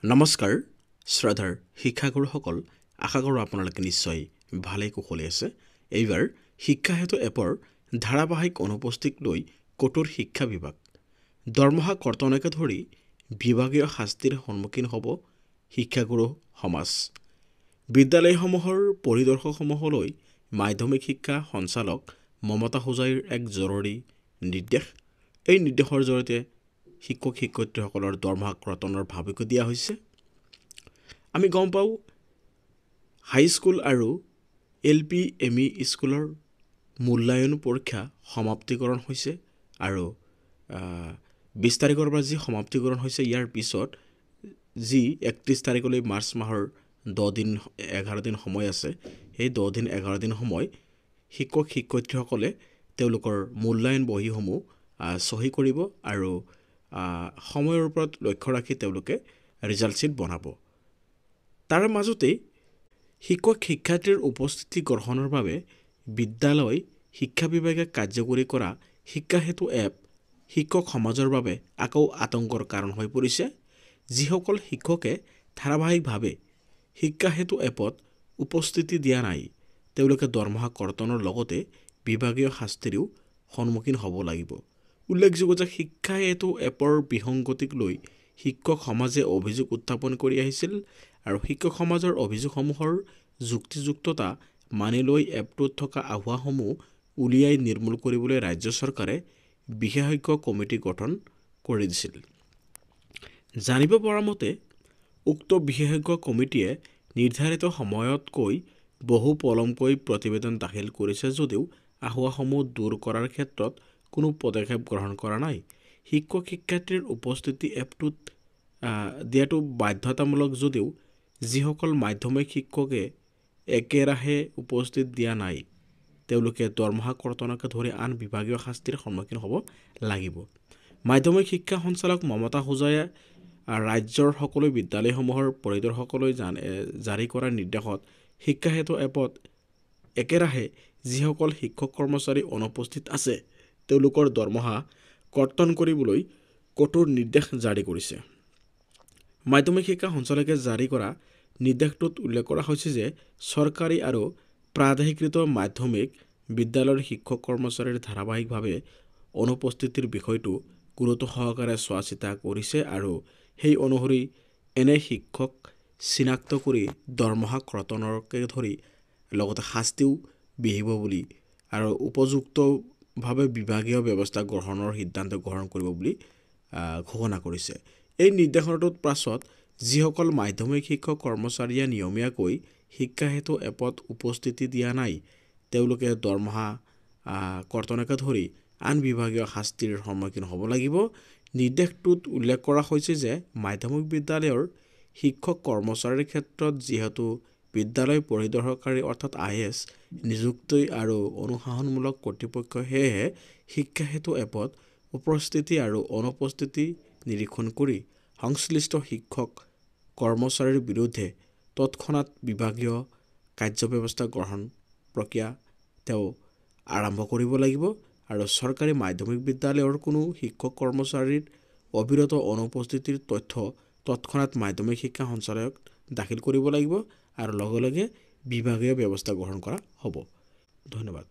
নমস্কাৰ শ্ৰদ্ধাৰ শিক্ষাগুৰুসকল, আশা কৰোঁ আপোনালোকে নিশ্চয় ভালেই কুশলে আছে। এইবাৰ শিক্ষা হেতু এপৰ ধাৰাবাহিক অনুপস্থিত লৈ কঠোৰ শিক্ষা বিভাগ দৰমহা কৰ্তনকে ধৰি বিভাগীয় শাস্তিৰ সন্মুখীন হ'ব শিক্ষাগুৰু সমাজ। বিদ্যালয়সমূহৰ পৰিদৰ্শকসমূহলৈ মাধ্যমিক শিক্ষা সঞ্চালক মমতা হোজাইৰ এক জৰুৰী নিৰ্দেশ। এই নিৰ্দেশৰ জৰিয়তে শিক্ষক শিক্ষয়িত্ৰীসকলৰ দৰমহা কৰ্তনৰ ভাবুকি দিয়া হৈছে। আমি গম পাওঁ হাইস্কুল আৰু LP ME স্কুলৰ মূল্যায়ন পৰীক্ষা সমাপ্তিকৰণ হৈছে আৰু 20 তাৰিখৰ পৰা যি সমাপ্তিকৰণ হৈছে, ইয়াৰ পিছত যি 31 তাৰিখলৈ মাৰ্চ মাহৰ 11 দিন সময় আছে, সেই 11 দিন সময় শিক্ষক শিক্ষয়িত্ৰীসকলে তেওঁলোকৰ মূল্যায়ন বহীসমূহ চহী কৰিব আৰু সময়ৰ ওপৰত লক্ষ্য ৰাখি তেওঁলোকে ৰিজাল্ট শ্বীট বনাব। তাৰ মাজতে শিক্ষক শিক্ষাৰ্থীৰ উপস্থিতি গ্ৰহণৰ বাবে বিদ্যালয় শিক্ষা বিভাগে কাৰ্যকৰী কৰা শিক্ষা হেতু এপ শিক্ষক সমাজৰ বাবে আকৌ আতংকৰ কাৰণ হৈ পৰিছে। যিসকল শিক্ষকে ধাৰাবাহিকভাৱে শিক্ষা হেতু এপত উপস্থিতি দিয়া নাই, তেওঁলোকে দৰমহা কৰ্তনৰ লগতে বিভাগীয় শাস্তিৰো সন্মুখীন হ'ব লাগিব। উল্লেখযোগ্য যে শিক্ষা হেতু এপৰ বিসংগতিক লৈ শিক্ষক সমাজে অভিযোগ উত্থাপন কৰি আহিছিল আৰু শিক্ষক সমাজৰ অভিযোগসমূহৰ যুক্তিযুক্ততা মানি লৈ এপটোত থকা আভুৱাসমূহ উলিয়াই নিৰ্মূল কৰিবলৈ ৰাজ্য চৰকাৰে বিশেষজ্ঞ কমিটি গঠন কৰি দিছিল। জানিব পৰা মতে উক্ত বিশেষজ্ঞ কমিটিয়ে নিৰ্ধাৰিত সময়তকৈ বহু পলমকৈ প্ৰতিবেদন দাখিল কৰিছে যদিও আভুৱাসমূহ দূৰ কৰাৰ ক্ষেত্ৰত কোনো পদক্ষেপ গ্ৰহণ কৰা নাই। শিক্ষক শিক্ষাৰ্থীৰ উপস্থিতি এপটোত দিয়াটো বাধ্যতামূলক যদিও যিসকল মাধ্যমিক শিক্ষকে একেৰাহে উপস্থিত দিয়া নাই, তেওঁলোকে দৰমহা কৰ্তনকে ধৰি আন বিভাগীয় শাস্তিৰ সন্মুখীন হ'ব লাগিব। মাধ্যমিক শিক্ষা সঞ্চালক মমতা হোজাইয়ে ৰাজ্যৰ সকলো বিদ্যালয়সমূহৰ পৰিদৰ্শকলৈ জাৰি কৰা নিৰ্দেশত শিক্ষা হেতু এপত একেৰাহে যিসকল শিক্ষক কৰ্মচাৰী অনুপস্থিত আছে, তেওঁলোকৰ দৰমহা কৰ্তন কৰিবলৈ কঠোৰ নিৰ্দেশ জাৰি কৰিছে। মাধ্যমিক শিক্ষা সঞ্চালকে জাৰি কৰা নিৰ্দেশটোত উল্লেখ কৰা হৈছে যে চৰকাৰী আৰু প্ৰাদেশিকৃত মাধ্যমিক বিদ্যালয়ৰ শিক্ষক কৰ্মচাৰীৰ ধাৰাবাহিকভাৱে অনুপস্থিতিৰ বিষয়টো গুৰুত্ব সহকাৰে চোৱা চিতা কৰিছে আৰু সেই অনুসৰি এনে শিক্ষক চিনাক্ত কৰি দৰমহা কৰ্তনকে ধৰি লগতে শাস্তিও বিহিব বুলি আৰু উপযুক্তভাৱে বিভাগীয় ব্যৱস্থা গ্ৰহণৰ সিদ্ধান্ত গ্ৰহণ কৰিব বুলি ঘোষণা কৰিছে। এই নিৰ্দেশনাটোৰ পাছত যিসকল মাধ্যমিক শিক্ষক কৰ্মচাৰীয়ে নিয়মীয়াকৈ শিক্ষা হেতু এপত উপস্থিতি দিয়া নাই, তেওঁলোকে দৰমহা কৰ্তনকে ধৰি আন বিভাগীয় শাস্তিৰ সন্মুখীন হ'ব লাগিব। নিৰ্দেশটোত উল্লেখ কৰা হৈছে যে মাধ্যমিক বিদ্যালয়ৰ শিক্ষক কৰ্মচাৰীৰ ক্ষেত্ৰত যিহেতু বিদ্যালয় পৰিদৰ্শকাৰী অৰ্থাৎ IAS নিযুক্তি আৰু অনুশাসনমূলক কৰ্তৃপক্ষ, সেয়েহে শিক্ষা হেতু এপত উপস্থিতি আৰু অনুপস্থিতি নিৰীক্ষণ কৰি সংশ্লিষ্ট শিক্ষক কৰ্মচাৰীৰ বিৰুদ্ধে তৎক্ষণাত বিভাগীয় কাৰ্যব্যৱস্থা গ্ৰহণ প্ৰক্ৰিয়া আৰম্ভ কৰিব লাগিব আৰু চৰকাৰী মাধ্যমিক বিদ্যালয়ৰ কোনো শিক্ষক কৰ্মচাৰীৰ অবিৰত অনুপস্থিতিৰ তথ্য তৎক্ষণাত মাধ্যমিক শিক্ষা সঞ্চালয়ক দাখিল কৰিব লাগিব আৰু লগে লগে বিভাগীয় ব্যৱস্থা গ্ৰহণ কৰা হ'ব। ধন্যবাদ।